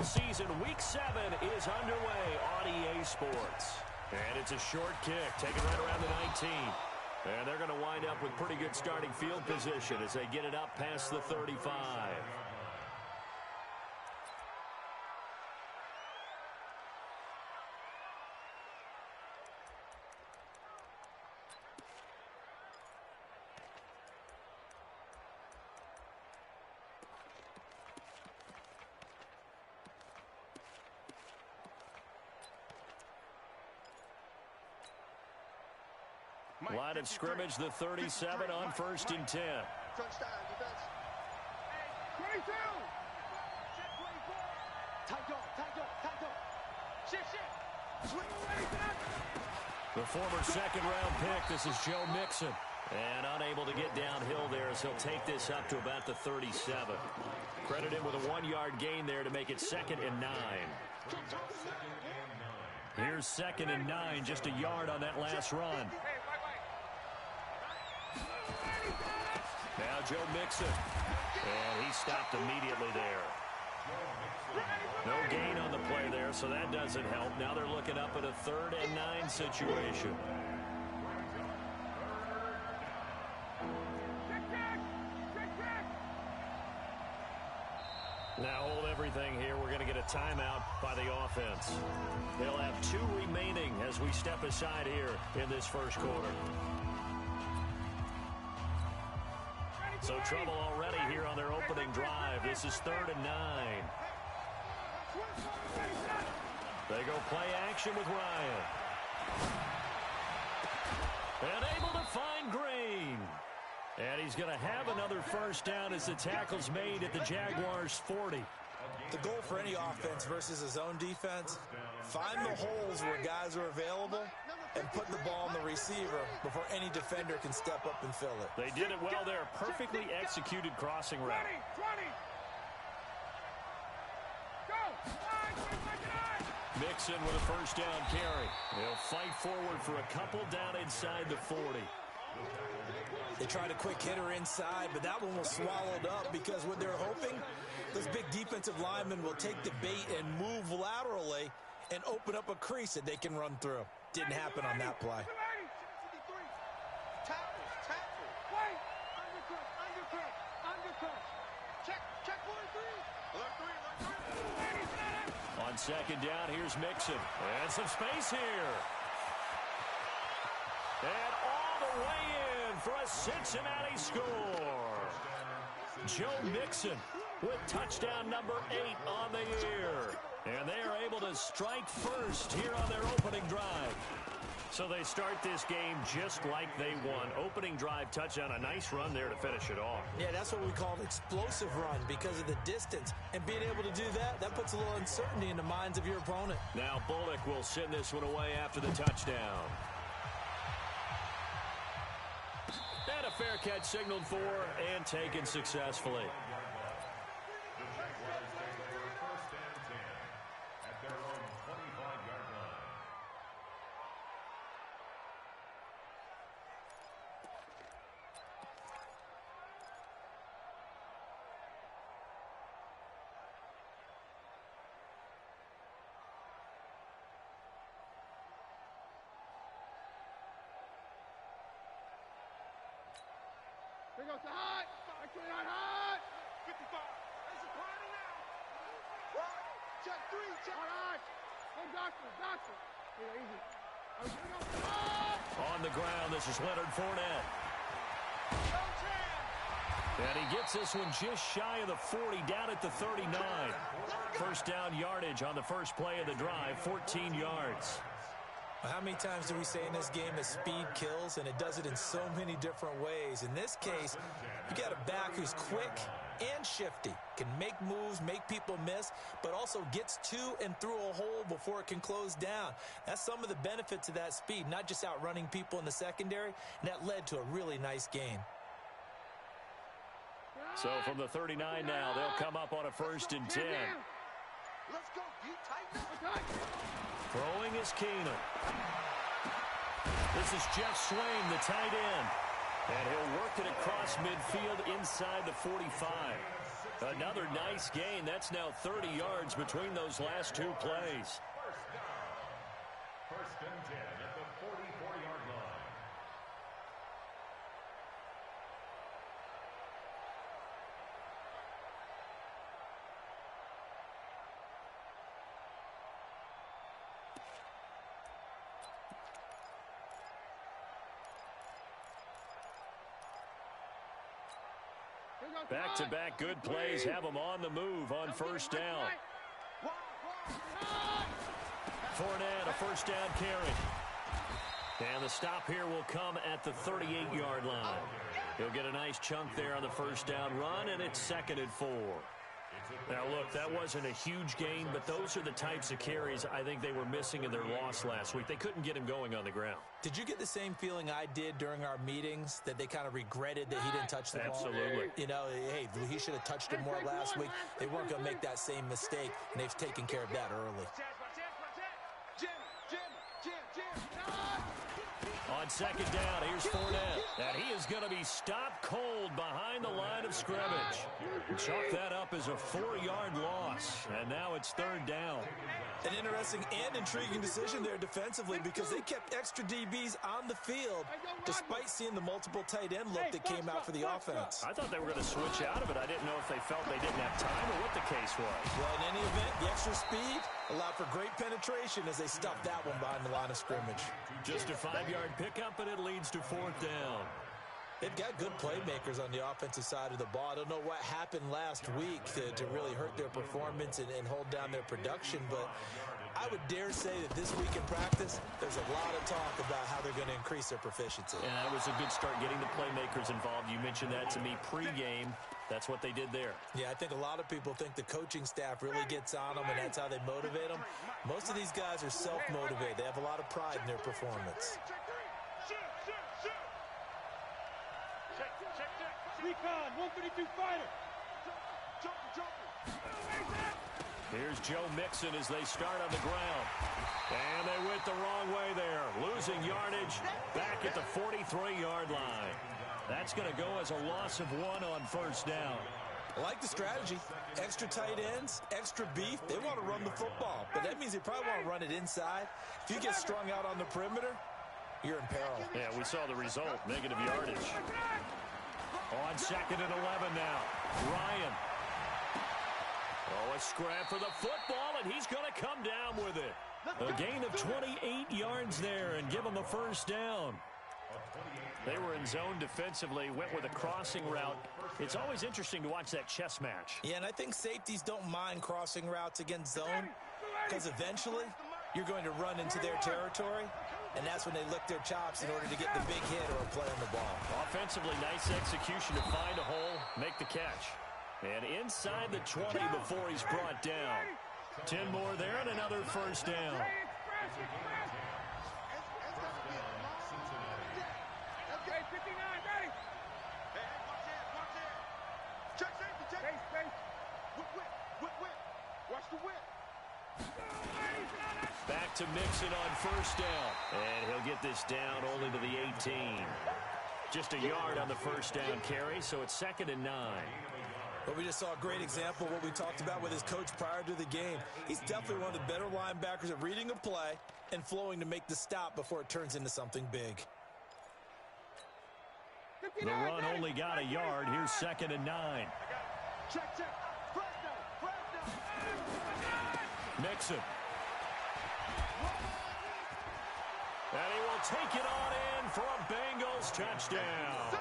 NFL season, Week 7 is underway on EA Sports. And it's a short kick, taken right around the 19. And they're going to wind up with pretty good starting field position as they get it up past the 35. Line of scrimmage, the 37 on 1st and 10. Touchdown, defense. 22. The former second-round pick, this is Joe Mixon. And unable to get downhill there as he'll take this up to about the 37. Credit him with a 1-yard gain there to make it 2nd and 9. Here's 2nd and 9, just a yard on that last run. Now Joe Mixon. And he stopped immediately there. No gain on the play there, so that doesn't help. Now they're looking up at a 3rd and 9 situation. Now hold everything here. We're going to get a timeout by the offense. They'll have 2 remaining as we step aside here in this first quarter. So trouble already here on their opening drive. This is 3rd and 9. They go play action with Ryan. And able to find Green. And he's going to have another first down as the tackle's made at the Jaguars' 40. The goal for any offense versus a zone defense, find the holes where guys are available and put the ball on the receiver before any defender can step up and fill it. They did it well there. Perfectly executed crossing route. 20. Go. Mixon with a first down carry. They'll fight forward for a couple down inside the 40. They tried a quick hitter inside, but that one was swallowed up because what they're hoping, those big defensive linemen will take the bait and move laterally and open up a crease that they can run through. Didn't happen on that play. Tackle. Wait. Undercut. Check 1-3. On 2nd down, here's Mixon. And some space here. And all the way in for a Cincinnati score. Joe Mixon with touchdown number 8 on the year. And they are able to strike first here on their opening drive. So they start this game just like they won. Opening drive touchdown, a nice run there to finish it off. Yeah, that's what we call an explosive run because of the distance. And being able to do that puts a little uncertainty in the minds of your opponent. Now Bullock will send this one away after the touchdown. And a fair catch signaled for and taken successfully. Here goes the hot. Actually not hot. 55. There's a party now. Right. Check 3. Check. All right. Oh, doctor. Here, easy. On the ground, this is Leonard Fournette. And he gets this one just shy of the 40, down at the 39. First down yardage on the first play of the drive, 14 yards. How many times do we say in this game that speed kills, and it does it in so many different ways? In this case, you got a back who's quick and shifty, can make moves, make people miss, but also gets to and through a hole before it can close down. That's some of the benefits of that speed, not just outrunning people in the secondary, and that led to a really nice gain. So from the 39 now, they'll come up on a 1st and 10. Let's go. You tighten up. Throwing is Keenum. This is Jeff Swain, the tight end. And he'll work it across midfield inside the 45. Another nice gain. That's now 30 yards between those last two plays. First and 10 at the 44-yard line. Back-to-back good plays have them on the move on first down. Fournette, a first down carry. And the stop here will come at the 38-yard line. He'll get a nice chunk there on the first down run, and it's 2nd and 4. Now, look, that wasn't a huge gain, but those are the types of carries I think they were missing in their loss last week. They couldn't get him going on the ground. Did you get the same feeling I did during our meetings, that they kind of regretted that he didn't touch the ball? Absolutely. You know, hey, he should have touched it more last week. They weren't going to make that same mistake, and they've taken care of that early. On second down, here's Fournette. And he is going to be stopped cold behind the line of scrimmage. Chalk that up as a 4-yard loss. And now it's 3rd down. An interesting and intriguing decision there defensively, because they kept extra DBs on the field despite seeing the multiple tight end look that came out for the offense. I thought they were going to switch out of it. I didn't know if they felt they didn't have time or what the case was. Well, in any event, the extra speed allowed for great penetration as they stuffed that one behind the line of scrimmage. Just a 5-yard pickup, and it leads to 4th down. They've got good playmakers on the offensive side of the ball. I don't know what happened last week to really hurt their performance and hold down their production, but I would dare say that this week in practice, there's a lot of talk about how they're going to increase their proficiency. Yeah, it was a good start getting the playmakers involved. You mentioned that to me pregame. That's what they did there. Yeah, I think a lot of people think the coaching staff really gets on them, and that's how they motivate them. Most of these guys are self-motivated. They have a lot of pride in their performance. Recon, 132 fighter. Here's Joe Mixon as they start on the ground. And they went the wrong way there. Losing yardage back at the 43-yard line. That's going to go as a loss of 1 on first down. I like the strategy. Extra tight ends, extra beef. They want to run the football, but that means they probably want to run it inside. If you get strung out on the perimeter, you're in peril. Yeah, we saw the result, negative yardage. On 2nd and 11 now. Ryan. Oh, a scrap for the football, and he's going to come down with it. A gain of 28 yards there and give him a first down. They were in zone defensively, went with a crossing route. It's always interesting to watch that chess match. Yeah, and I think safeties don't mind crossing routes against zone, because eventually you're going to run into their territory, and that's when they lick their chops in order to get the big hit or a play on the ball. Offensively, nice execution to find a hole, make the catch. And inside the 20 before he's brought down. 10 more there and another first down. Back to Mixon on first down. And he'll get this down only to the 18. Just a yard on the first down carry, so it's 2nd and 9. But we just saw a great example of what we talked about with his coach prior to the game. He's definitely one of the better linebackers at reading a play and flowing to make the stop before it turns into something big. The run only got a yard. Here's 2nd and 9. Mixon. And he will take it on in for a Bengals touchdown.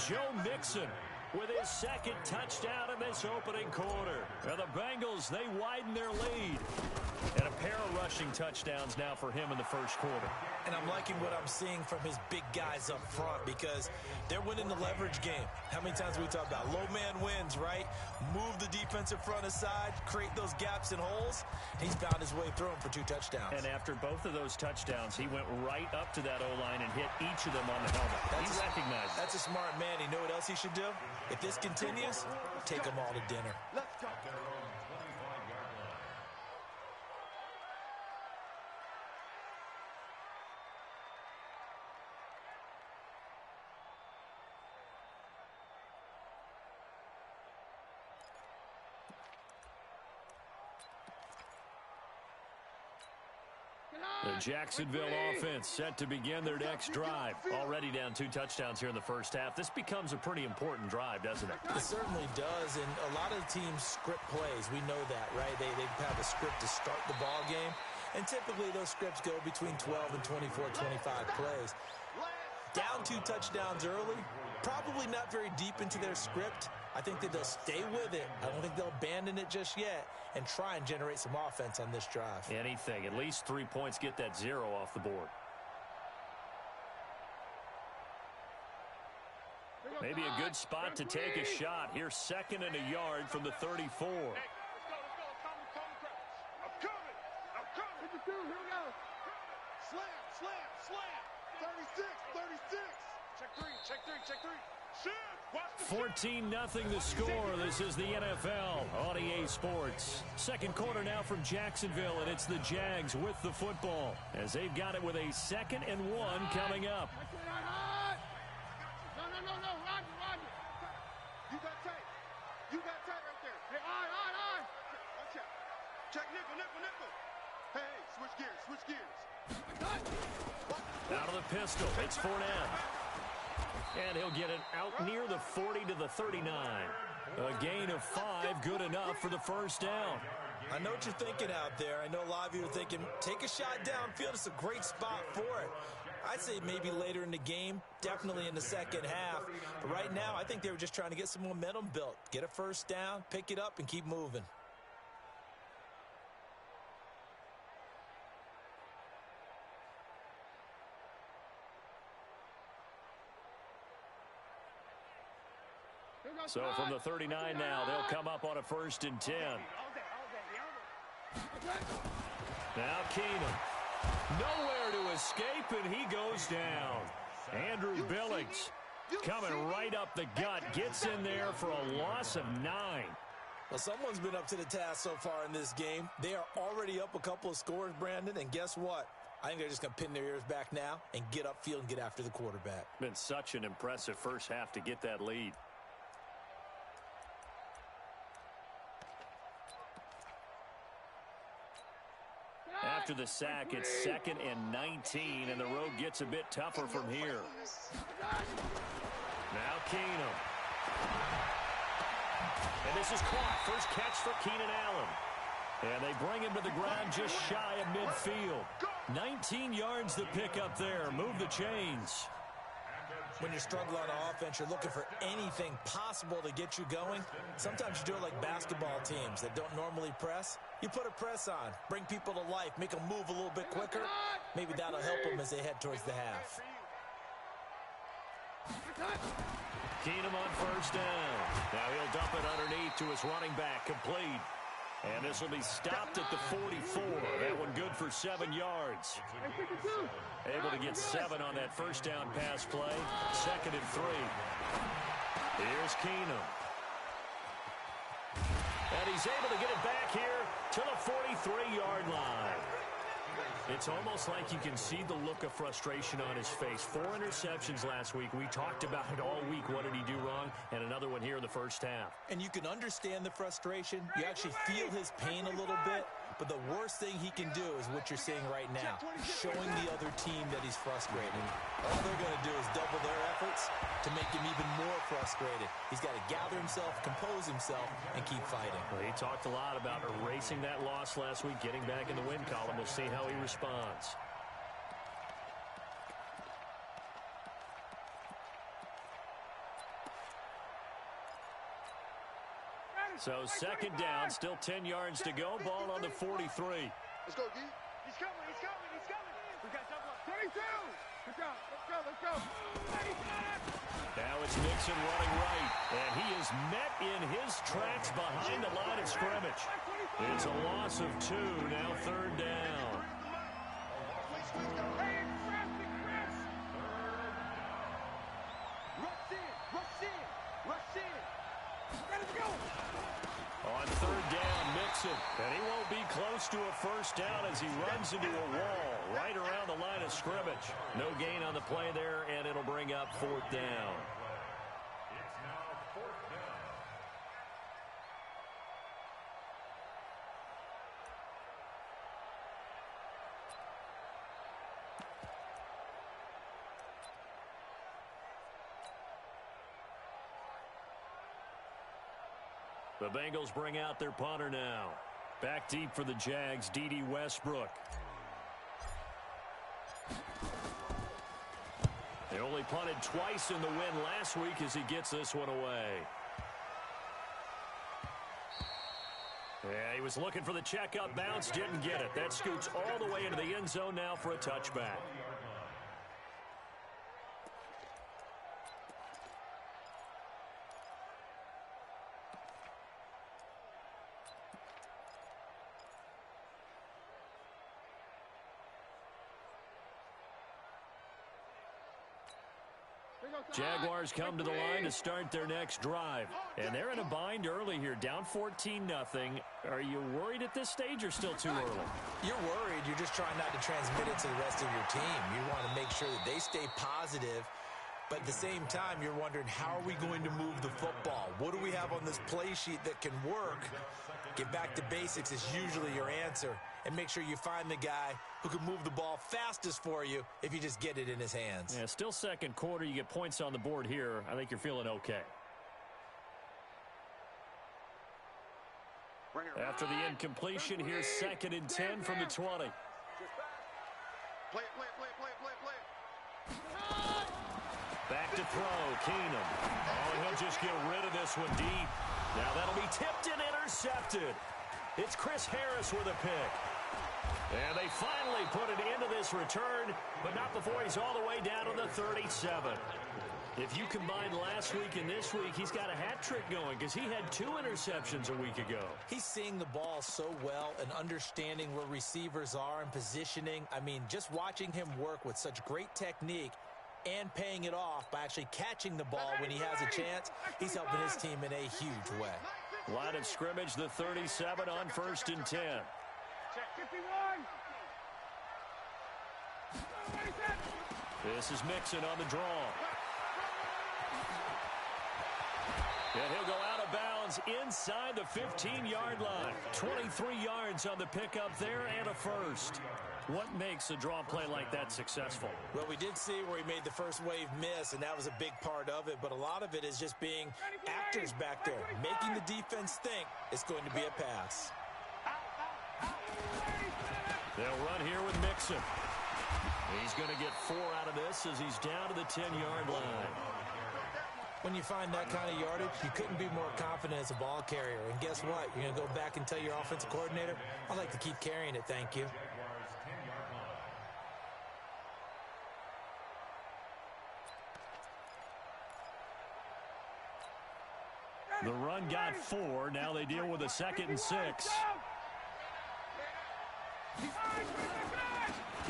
Joe Mixon with his 2nd touchdown in this opening quarter. And the Bengals, they widen their lead. And a pair of rushing touchdowns now for him in the first quarter. And I'm liking what I'm seeing from his big guys up front, because they're winning the leverage game. How many times have we talked about low man wins, right? Move the defensive front aside, create those gaps and holes. He's found his way through them for 2 touchdowns. And after both of those touchdowns, he went right up to that O-line and hit each of them on the helmet. He recognized it. That's a smart man. You know what else he should do? If this continues, take them all to dinner. Let's go. The Jacksonville offense set to begin their next drive. Already down 2 touchdowns here in the first half. This becomes a pretty important drive, doesn't it? It certainly does, and a lot of the teams script plays. We know that, right? They have a script to start the ball game, and typically those scripts go between 12 and 24, 25 plays. Down 2 touchdowns early, probably not very deep into their script. I think that they'll stay with it. I don't think they'll abandon it just yet and try and generate some offense on this drive. Anything. At least 3 points, get that 0 off the board. Maybe a good spot to take a shot. Here's 2nd and a yard from the 34. Hey, let's go. I'm coming. Here we go. Slam. 36. Check three. Shoot. 14-0 the score. This is the NFL on EA Sports. Second quarter now from Jacksonville, and it's the Jags with the football as they've got it with a 2nd and 1 coming up. No, Roger. You got tight right there. Hey, aye. Watch out. Check nickel. Hey, switch gears. Out of the pistol, it's Fournette. And he'll get it out near the 40 to the 39. A gain of 5, good enough for the first down. I know what you're thinking out there. I know a lot of you are thinking, take a shot downfield. It's a great spot for it. I'd say maybe later in the game, definitely in the second half. But right now, I think they were just trying to get some momentum built. Get a first down, pick it up, and keep moving. So from the 39 now, they'll come up on a 1st and 10. Now Keenum. Nowhere to escape, and he goes down. Andrew Billings coming right up the gut. Gets in there for a loss of 9. Well, someone's been up to the task so far in this game. They are already up a couple of scores, Brandon, and guess what? I think they're just going to pin their ears back now and get upfield and get after the quarterback. Been such an impressive first half to get that lead. After the sack, it's 2nd and 19, and the road gets a bit tougher from here. Now Keenum. And this is caught. First catch for Keenan Allen. And they bring him to the ground just shy of midfield. 19 yards to pick up there. Move the chains. When you're struggling on offense, you're looking for anything possible to get you going. Sometimes you do it like basketball teams that don't normally press. You put a press on, bring people to life, make them move a little bit quicker. Maybe that'll help them as they head towards the half. Keenum on first down. Now he'll dump it underneath to his running back, complete. And this will be stopped at the 44. That one good for 7 yards. Able to get 7 on that first down pass play. 2nd and 3. Here's Keenum. And he's able to get it back here to the 43-yard line. It's almost like you can see the look of frustration on his face. 4 interceptions last week. We talked about it all week. What did he do wrong? And another one here in the first half. And you can understand the frustration. You actually feel his pain a little bit. But the worst thing he can do is what you're seeing right now, showing the other team that he's frustrated. All they're going to do is double their efforts to make him even more frustrated. He's got to gather himself, compose himself, and keep fighting. Well, he talked a lot about erasing that loss last week, getting back in the win column. We'll see how he responds. So 2nd down, still 10 yards to go. Ball on the 43. Let's go, D. He's coming. We got double up. 22. Let's go. Now it's Mixon running right, and he is met in his tracks behind the line of scrimmage. It's a loss of 2, now 3rd down. Rush in. Ready to go. On 3rd down, Mixon, and he won't be close to a first down as he runs into a wall right around the line of scrimmage. No gain on the play there, and it'll bring up 4th down. It's now 4th down. The Bengals bring out their punter now. Back deep for the Jags, D.D. Westbrook. They only punted twice in the win last week as he gets this one away. Yeah, he was looking for the checkup bounce, didn't get it. That scoots all the way into the end zone now for a touchback. Jaguars come to the line to start their next drive. And they're in a bind early here, down 14-0. Are you worried at this stage or still too early? You're worried. You're just trying not to transmit it to the rest of your team. You want to make sure that they stay positive. But at the same time, you're wondering, how are we going to move the football? What do we have on this play sheet that can work? Get back to basics is usually your answer. And make sure you find the guy who can move the ball fastest for you if you just get it in his hands. Yeah, still second quarter. You get points on the board here. I think you're feeling okay. After the incompletion, here's 2nd and 10 from the 20. Back to throw, Keenum. Oh, he'll just get rid of this one deep. Now that'll be tipped and intercepted. It's Chris Harris with a pick. And they finally put it into this return, but not before he's all the way down to the 37. If you combine last week and this week, he's got a hat trick going because he had 2 interceptions a week ago. He's seeing the ball so well and understanding where receivers are and positioning. I mean, just watching him work with such great technique and paying it off by actually catching the ball when he has a chance, he's helping his team in a huge way. Line of scrimmage, the 37 on 1st and 10. This is Mixon on the draw. And he'll go out of bounds inside the 15-yard line. 23 yards on the pickup there and a first. What makes a draw play like that successful? Well, we did see where he made the first wave miss, and that was a big part of it. But a lot of it is just being actors back there, making the defense think it's going to be a pass. They'll run here with Mixon. He's going to get 4 out of this as he's down to the 10-yard line. When you find that kind of yardage, you couldn't be more confident as a ball carrier. And guess what? You're going to go back and tell your offensive coordinator, I'd like to keep carrying it, thank you. The run got 4. Now they deal with a 2nd and 6.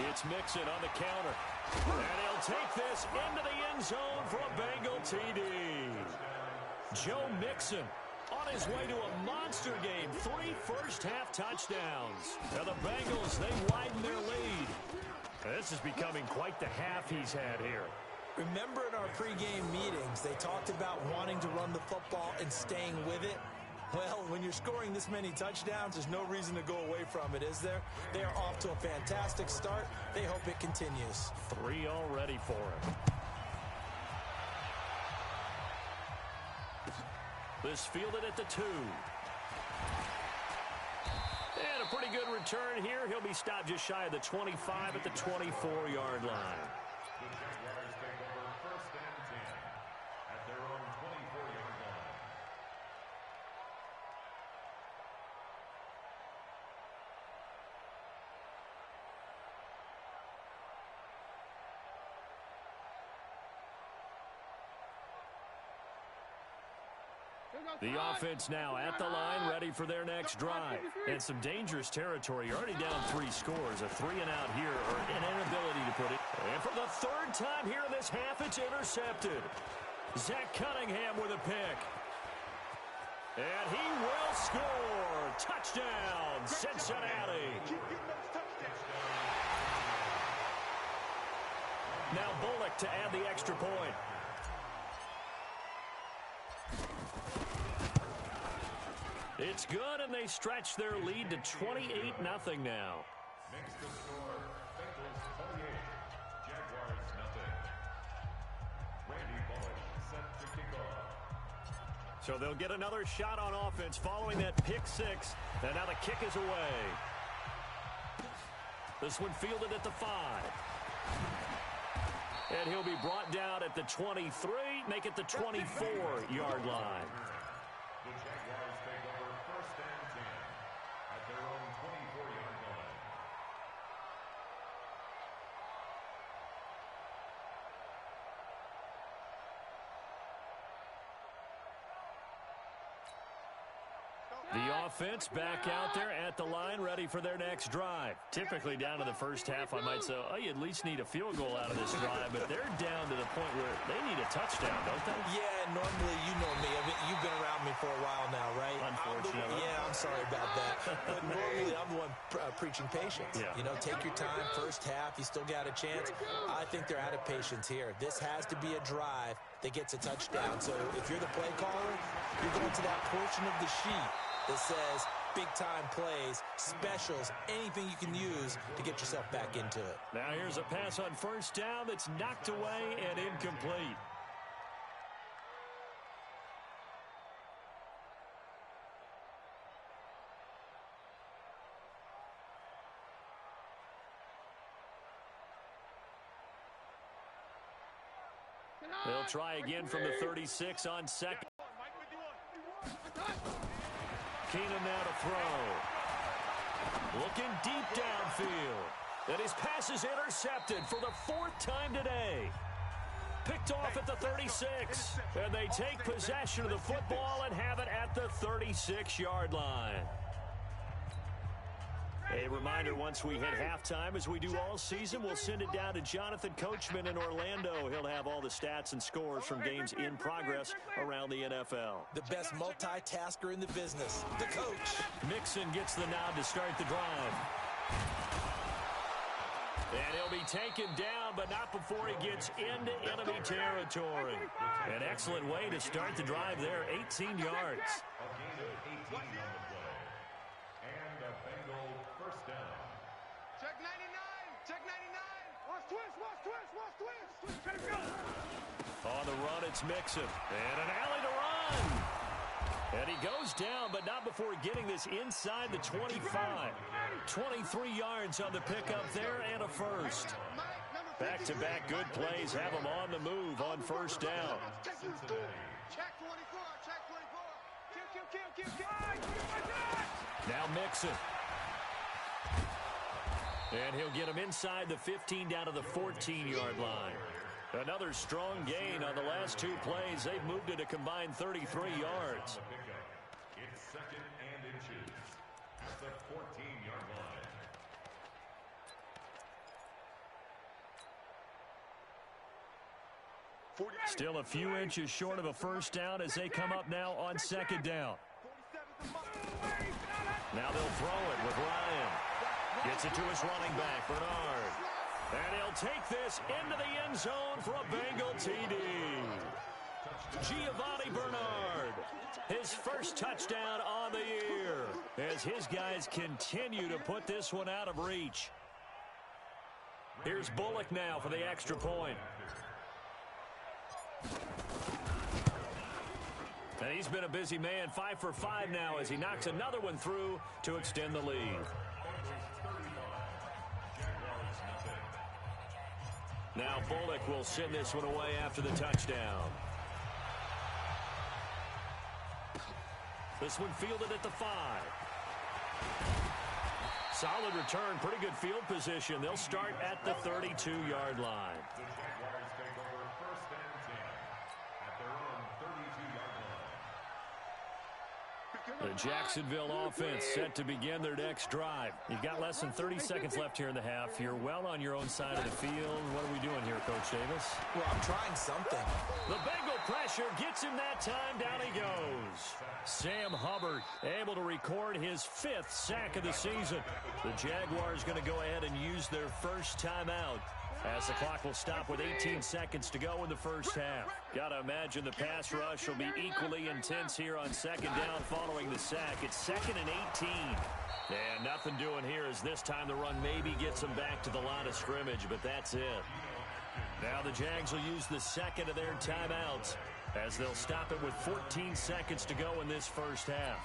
It's Mixon on the counter. And he'll take this into the end zone for a Bengal TD. Joe Mixon on his way to a monster game. 3 first-half touchdowns. Now the Bengals, they widen their lead. This is becoming quite the half he's had here. Remember in our pregame meetings, they talked about wanting to run the football and staying with it? Well, when you're scoring this many touchdowns, there's no reason to go away from it, is there? They are off to a fantastic start. They hope it continues. 3 already for him. This fielded at the 2. And a pretty good return here. He'll be stopped just shy of the 25 at the 24-yard line. The offense now at the line, ready for their next drive. And some dangerous territory. You're already down 3 scores. A 3-and-out here, or an inability to put it. And for the 3rd time here in this half, it's intercepted. Zach Cunningham with a pick. And he will score. Touchdown, Cincinnati. Now Bullock to add the extra point. It's good, and they stretch their lead to 28-0 now. Next to score, Bengals 28, Jaguars 0. Randy Bullock set to kick off. So they'll get another shot on offense following that pick six. And now the kick is away. This one fielded at the 5. And he'll be brought down at the 23, make it the 24-yard line. The Jaguars take over 1st and 10 at their own 24-yard line. The offense back out there at the line, ready for their next drive. Typically down to the first half, I might say, oh, you at least need a field goal out of this drive, but they're down to the point where they need a touchdown, don't they? Yeah, normally, you know me. I mean, you've been around me for a while now, right? Unfortunately. I'm sorry about that. But normally, I'm the one preaching patience. Yeah. You know, take your time, first half, you still got a chance. I think they're out of patience here. This has to be a drive that gets a touchdown. So if you're the play caller, you're going to that portion of the sheet that says big-time plays, specials, anything you can use to get yourself back into it. Now here's a pass on first down that's knocked away and incomplete. They'll try again from the 36 on second. Keenum now to throw. Looking deep downfield. And his pass is intercepted for the 4th time today. Picked off at the 36. And they take possession of the football and have it at the 36-yard line. A reminder, once we hit halftime, as we do all season, we'll send it down to Jonathan Coachman in Orlando. He'll have all the stats and scores from games in progress around the NFL. The best multitasker in the business, the coach. Mixon gets the nod to start the drive. And he'll be taken down, but not before he gets into enemy territory. An excellent way to start the drive there, 18 yards. A gain of 18 on the play. And a Bengal first down. Check 99. Check 99. Watch twist. Watch twist. Watch twist. Let it go. On the run, it's Mixon. And an alley to run. And he goes down, but not before getting this inside the 25. 23 yards on the pickup there and a first. Back-to-back good plays have him on the move on first down. Check 24. Check 24. Kill. Now Mixon. And he'll get him inside the 15 down to the 14-yard line. Another strong gain on the last 2 plays. They've moved it a combined 33 yards. It's 2nd and inches at the 14-yard line. Still a few inches short of a first down as they come up now on 2nd down. Now they'll throw it with Ryan. Gets it to his running back, Bernard. And he'll take this into the end zone for a Bengal TD. Giovanni Bernard, his first touchdown on the year, as his guys continue to put this one out of reach. Here's Bullock now for the extra point. And he's been a busy man, 5 for 5 now as he knocks another one through to extend the lead. Now Bullock will send this one away after the touchdown. This one fielded at the 5. Solid return, pretty good field position. They'll start at the 32-yard line. The Jaguars take over 1st and 10 at their own 32-yard line. The Jacksonville offense set to begin their next drive. You've got less than 30 seconds left here in the half. You're well on your own side of the field. What are we doing here, Coach Davis? Well, I'm trying something. The Bengal pressure gets him that time. Down he goes. Sam Hubbard able to record his 5th sack of the season. The Jaguars going to go ahead and use their first timeout, as the clock will stop with 18 seconds to go in the first half. Got to imagine the pass rush will be equally intense here on 2nd down following the sack. It's 2nd and 18. And nothing doing here as this time the run maybe gets them back to the line of scrimmage, but that's it. Now the Jags will use the 2nd of their timeouts. as they'll stop it with 14 seconds to go in this first half.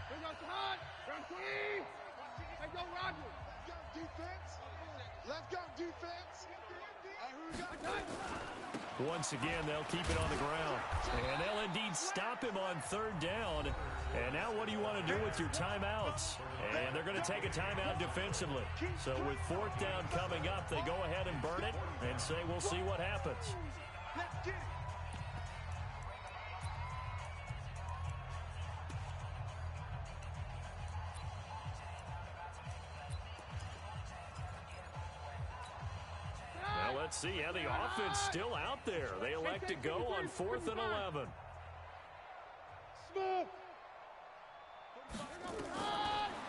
Here goes hot. Run clean. Let's go, Roger. Let's go, defense. Let's go, defense. Once again, they'll keep it on the ground. And they'll indeed stop him on third down. And now what do you want to do with your timeouts? And they're going to take a timeout defensively. So with fourth down coming up, they go ahead and burn it and say we'll see what happens. Let's get it. Well, let's see how the offense still out there. They elect to go on 4th and 11. Smith.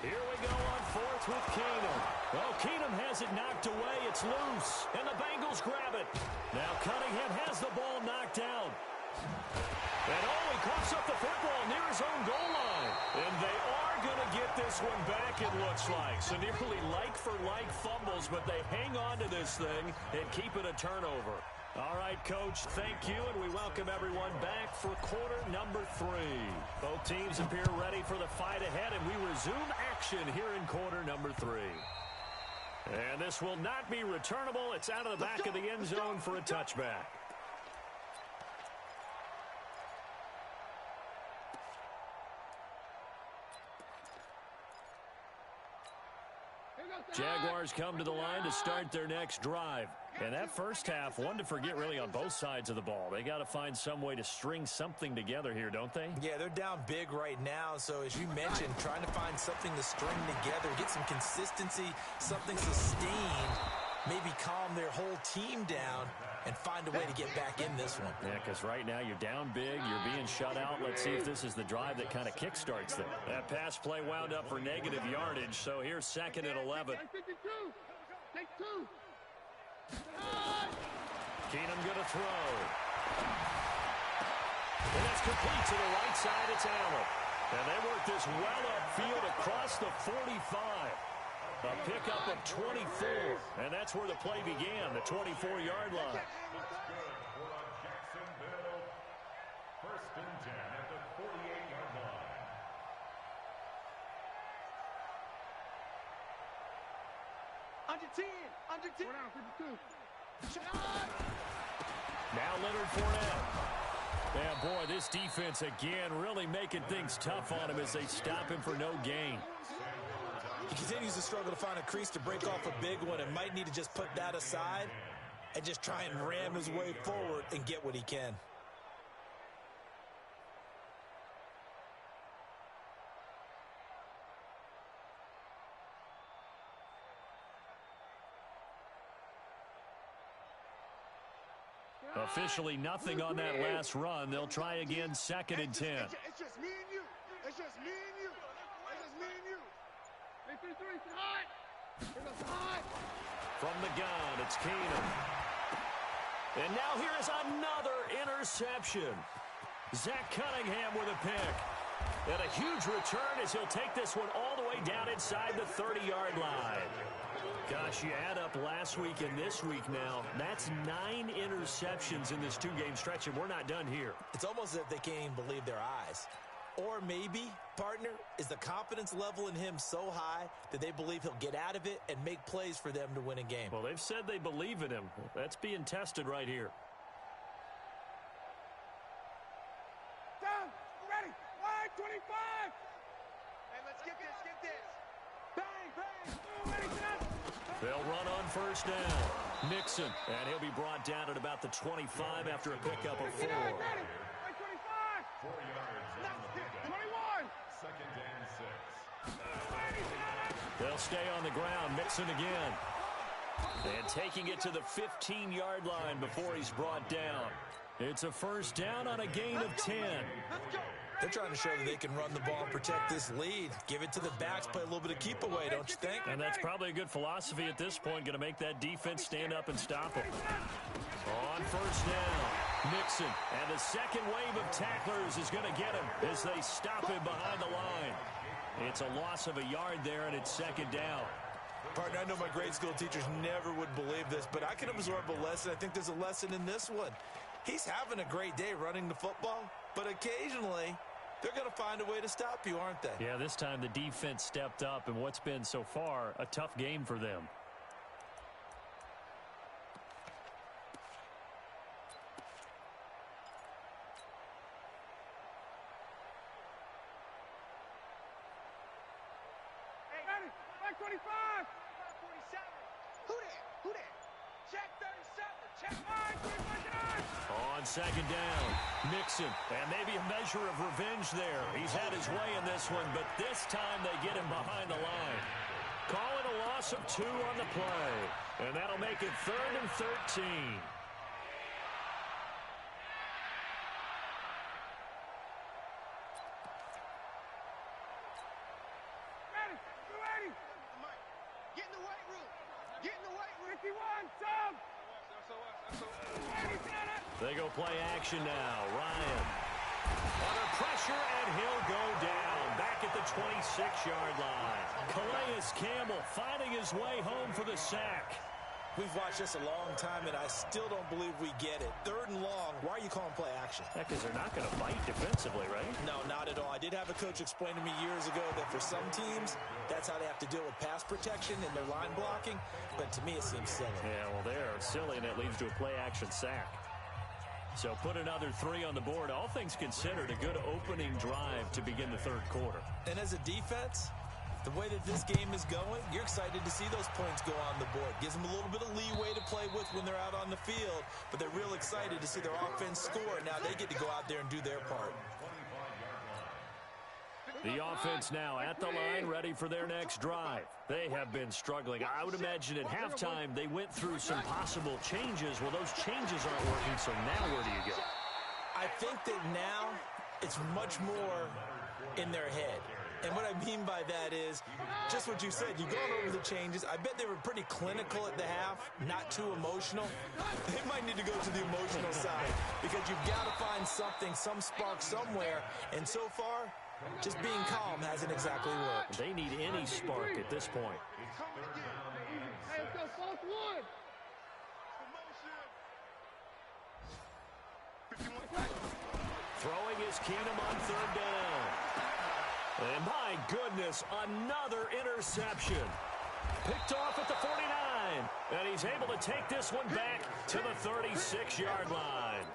Here we go on 4th with Keenum. Well, Keenum has it knocked away. It's loose, and the Bengals grab it. Now Cunningham has the ball knocked out. And he coughs up the football near his own goal line. And they are going to get this one back, it looks like. So nearly like-for-like fumbles, but they hang on to this thing and keep it a turnover. All right, Coach, thank you, and we welcome everyone back for quarter number 3. Both teams appear ready for the fight ahead, and we resume action here in quarter number 3. And this will not be returnable. It's out of the back of the end zone for a touchback. Jaguars come to the line to start their next drive. And that first half, one to forget really on both sides of the ball. They got to find some way to string something together here, don't they? Yeah, they're down big right now. So as you mentioned, trying to find something to string together, get some consistency, something sustained, maybe calm their whole team down and find a way to get back in this one. Yeah, because right now you're down big, you're being shut out. Let's see if this is the drive that kind of kickstarts them. That pass play wound up for negative yardage, so here's 2nd and 11. Take 2. Keenum going to throw. And that's complete to the right side. It's Allen. And they work this well upfield across the 45. A pickup of 24, and that's where the play began, the 24-yard line. Jacksonville, 1st and 10 at the 48-yard line. Under 10. Under 10. Now Leonard Fournette. Yeah, boy, this defense again really making things tough on him as they stop him for no gain. He continues to struggle to find a crease to break off a big one and might need to just put that aside and just try and ram his way forward and get what he can. Officially nothing on that last run. They'll try again, 2nd and 10. It's just me and you. It's just me and you. It's just me and you. From the gun, it's Keenum. And now here is another interception. Zach Cunningham with a pick. And a huge return as he'll take this one all the way down inside the 30-yard line. Gosh, you add up last week and this week now. That's 9 interceptions in this 2-game stretch, and we're not done here. It's almost as if they can't even believe their eyes. Or maybe, partner, is the confidence level in him so high that they believe he'll get out of it and make plays for them to win a game. Well, they've said they believe in him. That's being tested right here. Down. Ready. Line 25. Hey, let's get this. Get this. Bang, bang. Ready, set. They'll run on 1st down. Mixon, and he'll be brought down at about the 25 after a pickup of 4. 4 yards. 21. 2nd and 6. They'll stay on the ground. Mixon again. And taking it to the 15-yard line before he's brought down. It's a 1st down on a gain of 10. They're trying to show that they can run the ball and protect this lead. Give it to the backs, play a little bit of keep away, don't you think? And that's probably a good philosophy at this point, going to make that defense stand up and stop them. On 1st down, Mixon. And the second wave of tacklers is going to get him as they stop him behind the line. It's a loss of a yard there, and it's 2nd down. Partner, I know my grade school teachers never would believe this, but I can absorb a lesson. I think there's a lesson in this one. He's having a great day running the football, but occasionally they're going to find a way to stop you, aren't they? Yeah, this time the defense stepped up in what's been so far a tough game for them. Hey, ready? Back 25. 47. Who there? Who there? Check 37. Check 5. On second down, Mixon, and maybe a measure of revenge there. He's had his way in this one, but this time they get him behind the line. Call it a loss of 2 on the play, and that'll make it 3rd and 13. Ready? 280. Get in the weight room. Get in the weight room. 51, Tom. They go play action now. Ryan under pressure, and he'll go down back at the 26-yard line. Calais Campbell finding his way home for the sack. We've watched this a long time, and I still don't believe we get it. 3rd and long, why are you calling play action? Because they're not going to fight defensively, right? No, not at all. I did have a coach explain to me years ago that for some teams, that's how they have to deal with pass protection and their line blocking, but to me it seems silly. Yeah, well, they're silly, and it leads to a play-action sack. So put another 3 on the board. All things considered, a good opening drive to begin the 3rd quarter. And as a defense, the way that this game is going, you're excited to see those points go on the board. Gives them a little bit of leeway to play with when they're out on the field, but they're real excited to see their offense score. Now they get to go out there and do their part. The offense now at the line, ready for their next drive. They have been struggling. I would imagine at halftime they went through some possible changes. Well, those changes aren't working, so now where do you go? I think that now it's much more in their head. And what I mean by that is just what you said. You've gone over the changes. I bet they were pretty clinical at the half, not too emotional. They might need to go to the emotional side because you've got to find something, some spark somewhere. And so far, just being calm hasn't exactly worked. They need any spark at this point. Hey, let's go. False 1. Throwing is Keenum on 3rd down. And my goodness, another interception. Picked off at the 49. And he's able to take this one back to the 36-yard line.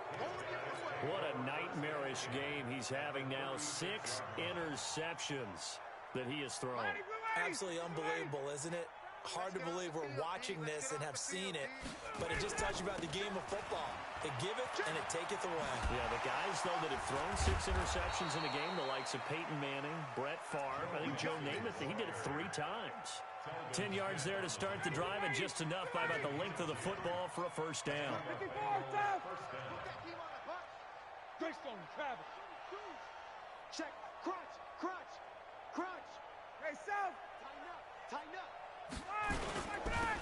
What a nightmarish game he's having now. 6 interceptions that he has thrown. Absolutely unbelievable, isn't it? Hard to believe we're watching this and have seen it, but it just tells you about the game of football. They give it, and it taketh away. Yeah, the guys, though, that have thrown 6 interceptions in a game, the likes of Peyton Manning, Brett Favre, I think Joe Namath, he did it 3 times. 10 yards there to start the drive, and just enough by about the length of the football for a 1st down. Greystone, Travis. Check. Crunch, crunch, crunch. Hey, South. Tighten up, tighten up.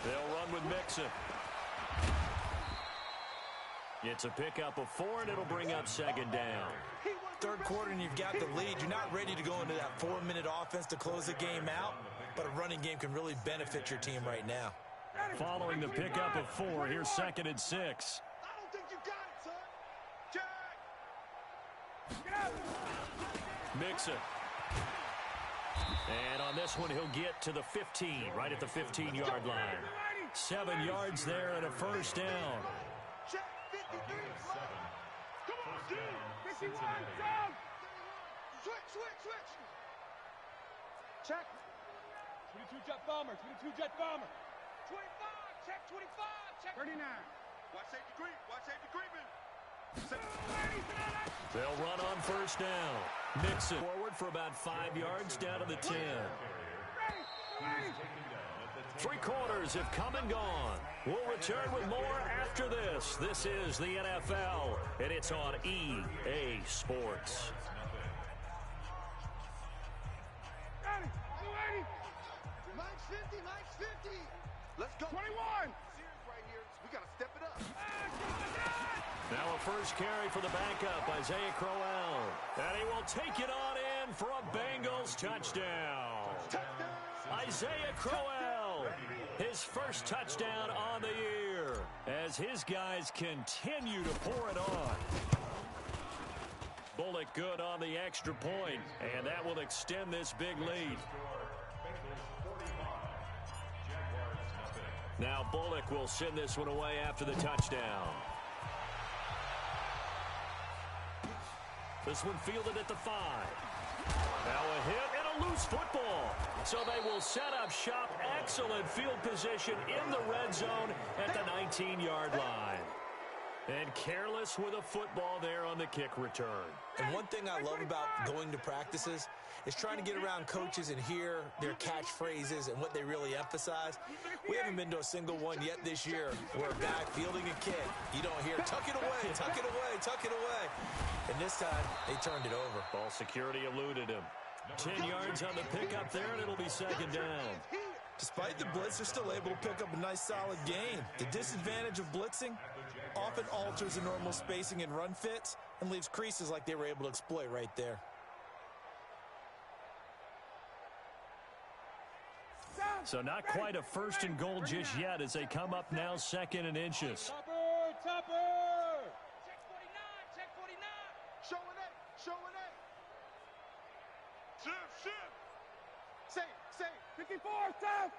They'll run with Mixon. It's a pickup of 4, and it'll bring up 2nd down. 3rd quarter, and you've got the lead. You're not ready to go into that 4-minute offense to close the game out, but a running game can really benefit your team right now. Following the pickup of 4, here's 2nd and 6. I don't think you got it, son. Jack. Mixon. And on this one, he'll get to the 15, right at the 15-yard line. 7 yards there and a 1st down. Check 53. Come on, dude. 51, Tom. Switch. Check. 22 jet bomber, 22 jet bomber. 25, check 25, check. 39. Watch safety creeping. They'll run on 1st down. Mixon forward for about 5 yards down to the 10. 3 quarters have come and gone. We'll return with more after this. This is the NFL, and it's on EA Sports. Mike's 50. Let's go. 21. Right here. We got to step it up. Now a first carry for the backup, Isaiah Crowell. And he will take it on in for a Bengals touchdown. Isaiah Crowell, his first touchdown on the year. here as his guys continue to pour it on. Bullock good on the extra point, and that will extend this big lead. Now Bullock will send this one away after the touchdown. This one fielded at the 5. Now a hit and a loose football. So they will set up shop. Excellent field position in the red zone at the 19-yard line. And careless with a football there on the kick return. And one thing I love about going to practices is trying to get around coaches and hear their catchphrases and what they really emphasize. We haven't been to a single one yet this year where a guy fielding a kick, you don't hear, tuck it away, tuck it away, tuck it away. And this time, they turned it over. Ball security eluded him. 10 yards on the pickup there, and it'll be second down. Despite the blitz, they're still able to pick up a nice, solid gain. The disadvantage of blitzing often alters the normal spacing and run fits and leaves creases like they were able to exploit right there. So not quite a first and goal just yet as they come up now second and inches. Topper! Check 49! Showing it! Shift! Say, 54, stop!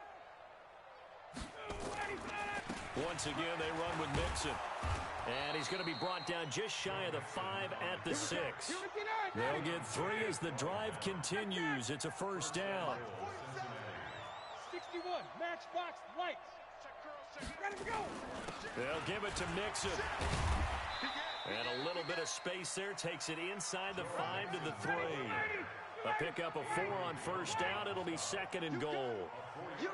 Once again, they run with Mixon. And he's going to be brought down just shy of the 5 at the 6. They'll get 3 as the drive continues. It's a first down. 61, matchbox lights. Ready to go. They'll give it to Mixon. And a little bit of space there takes it inside the 5 to the 3. A pickup of 4 on first down. It'll be second and goal.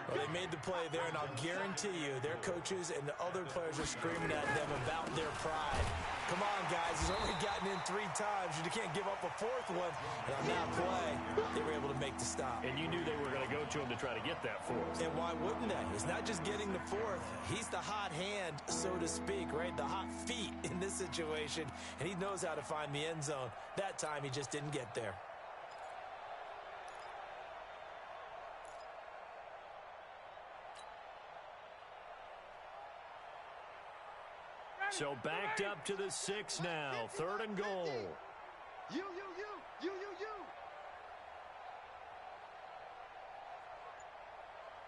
Well, they made the play there, and I'll guarantee you their coaches and the other players are screaming at them about their pride. Come on, guys. He's only gotten in 3 times. You can't give up a 4th one. And on that play, they were able to make the stop. And you knew they were going to go to him to try to get that 4th. And why wouldn't they? It's not just getting the 4th. He's the hot hand, so to speak, right? The hot feet in this situation. And he knows how to find the end zone. That time, he just didn't get there. So backed up to the 6 now. Third and goal. You.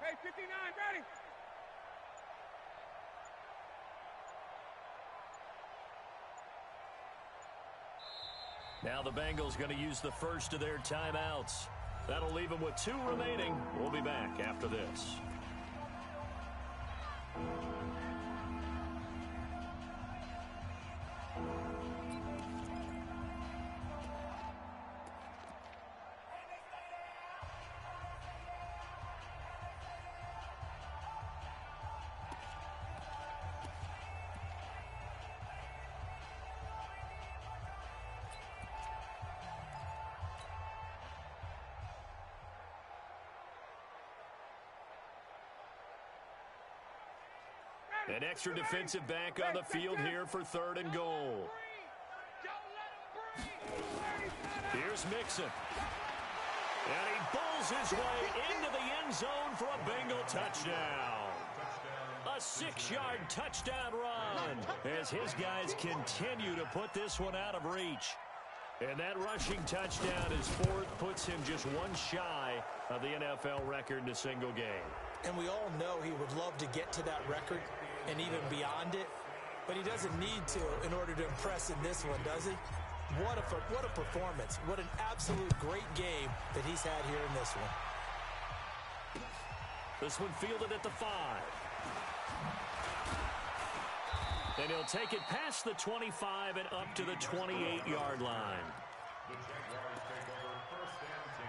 Hey, 59, ready. Now the Bengals going to use the first of their timeouts. That'll leave them with 2 remaining. We'll be back after this. An extra defensive back on the field here for third and goal. Here's Mixon. And he bulls his way into the end zone for a Bengal touchdown. A 6-yard touchdown run as his guys continue to put this one out of reach. And that rushing touchdown, his 4th, puts him just 1 shy of the NFL record in a single game. And we all know he would love to get to that record and even beyond it, but he doesn't need to in order to impress in this one, does he? What a performance. What an absolute great game that he's had here in this one. This one fielded at the 5. And he'll take it past the 25 and up to the 28-yard line. The Jaguars take over first and 10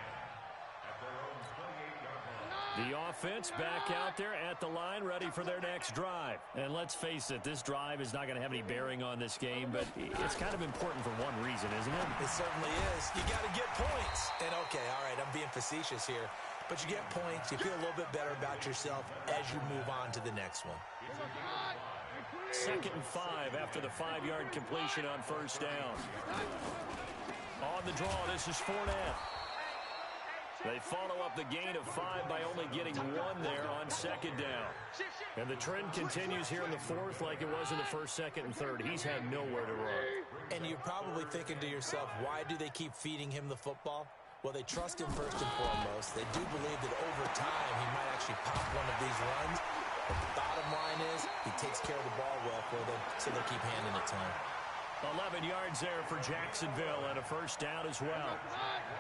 at their own 28-yard line. The offense back out there at the line, ready for their next drive. And let's face it, this drive is not going to have any bearing on this game, but it's kind of important for one reason, isn't it? It certainly is. You got to get points. And okay, all right, I'm being facetious here, but you get points, you feel a little bit better about yourself as you move on to the next one. Second and 5 after the 5-yard completion on first down. On the draw, this is Fournette. They follow up the gain of 5 by only getting 1 there on second down. And the trend continues here in the fourth like it was in the first, second, and third. He's had nowhere to run. And you're probably thinking to yourself, why do they keep feeding him the football? Well, they trust him first and foremost. They do believe that over time he might actually pop one of these runs. But the bottom line is he takes care of the ball well for them, so they'll keep handing it to him. 11 yards there for Jacksonville and a first down as well.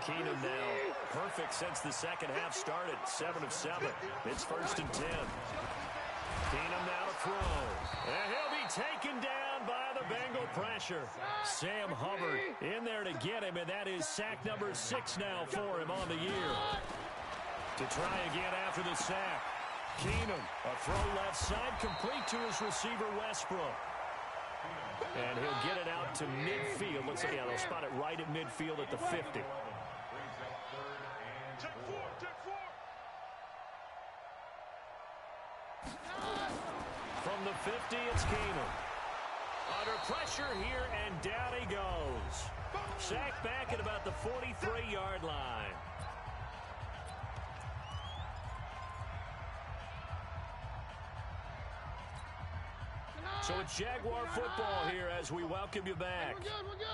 Keenum now perfect since the second half started. 7 of 7. It's first and 10. Keenum now to throw. And he'll be taken down by the Bengal pressure. Sam Hubbard in there to get him, and that is sack number 6 now for him on the year. To try again after the sack. Keenum, a throw left side, complete to his receiver Westbrook. And he'll get it out to midfield. Let's see, they'll spot it right at midfield at the 50. From the 50, it's Keenum. Under pressure here, and down he goes. Sacked back at about the 43-yard line. So it's Jaguar football here as we welcome you back.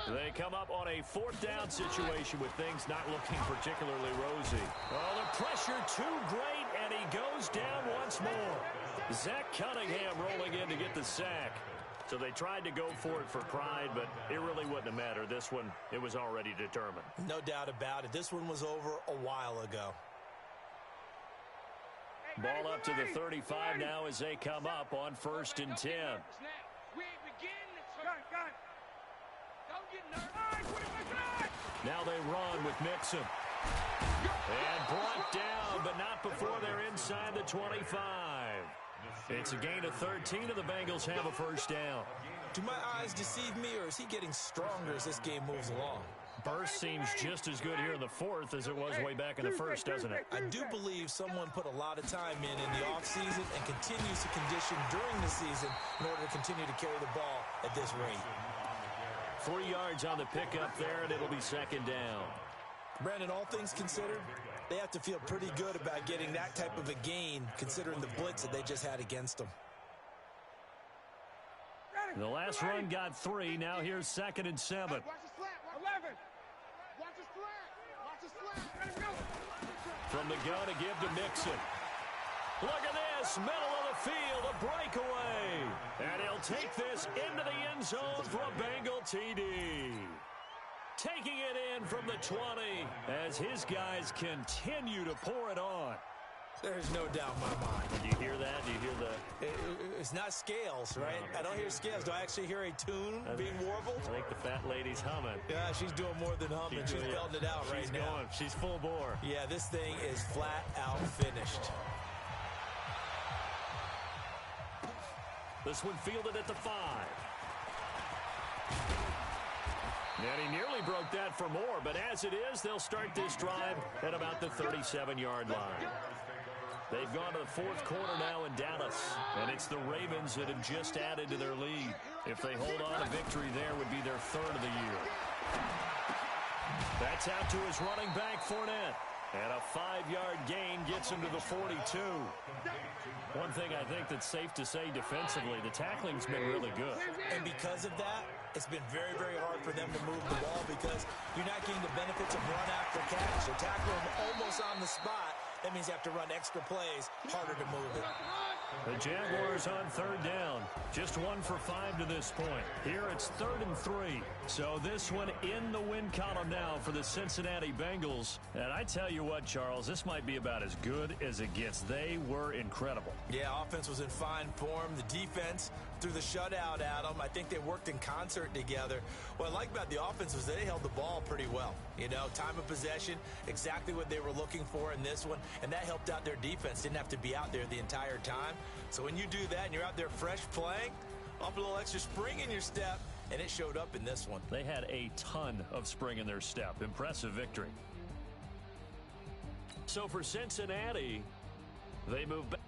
They come up on a fourth down situation with things not looking particularly rosy. Oh, the pressure too great, and he goes down once more. Zach Cunningham rolling in to get the sack. So they tried to go for it for pride, but it really wouldn't have mattered. This one, it was already determined. No doubt about it. This one was over a while ago. Ball up to the 35 now as they come up on first and 10. Now they run with Mixon. And brought down, but not before they're inside the 25. It's a gain of 13, and the Bengals have a first down. Do my eyes deceive me, or is he getting stronger as this game moves along? Burst seems just as good here in the fourth as it was way back in the first, doesn't it? I do believe someone put a lot of time in the offseason and continues to condition during the season in order to continue to carry the ball at this rate. 3 yards on the pickup there, and it'll be second down. Brandon, all things considered, they have to feel pretty good about getting that type of a gain considering the blitz that they just had against them. The last run got 3. Now here's second and 7. Watch the slant. 11. Watch the slant. Watch the slant. Let him go. From the gun to give to Mixon. Look at this. Middle of the field. A breakaway. And he'll take this into the end zone for a Bengal TD. Taking it in from the 20 as his guys continue to pour it on. There's no doubt in my mind. Do you hear that? Do you hear the... It's not scales, right? I don't hear scales. Do I actually hear a tune being warbled? I think the fat lady's humming. Yeah, she's doing more than humming. She's belting it out right now. Going. She's full bore. Yeah, this thing is flat out finished. This one fielded at the 5. And he nearly broke that for more, but as it is, they'll start this drive at about the 37-yard line. They've gone to the fourth quarter now in Dallas, and it's the Ravens that have just added to their lead. If they hold on, a victory there would be their 3rd of the year. That's out to his running back, Fournette. And a 5-yard gain gets him to the 42. One thing I think that's safe to say defensively, the tackling's been really good. And because of that, it's been very, very hard for them to move the ball because you're not getting the benefits of run after catch. So tackle him almost on the spot. That means you have to run extra plays, harder to move it. The Jaguars on 3rd down. Just 1 for 5 to this point. Here it's 3rd and 3. So this one in the win column now for the Cincinnati Bengals. And I tell you what, Charles, this might be about as good as it gets. They were incredible. Yeah, offense was in fine form. The defense threw the shutout at them. I think they worked in concert together. What I like about the offense was they held the ball pretty well. You know, time of possession, exactly what they were looking for in this one. And that helped out their defense. Didn't have to be out there the entire time. So when you do that and you're out there fresh playing, up a little extra spring in your step, and it showed up in this one. They had a ton of spring in their step. Impressive victory. So for Cincinnati, they move back.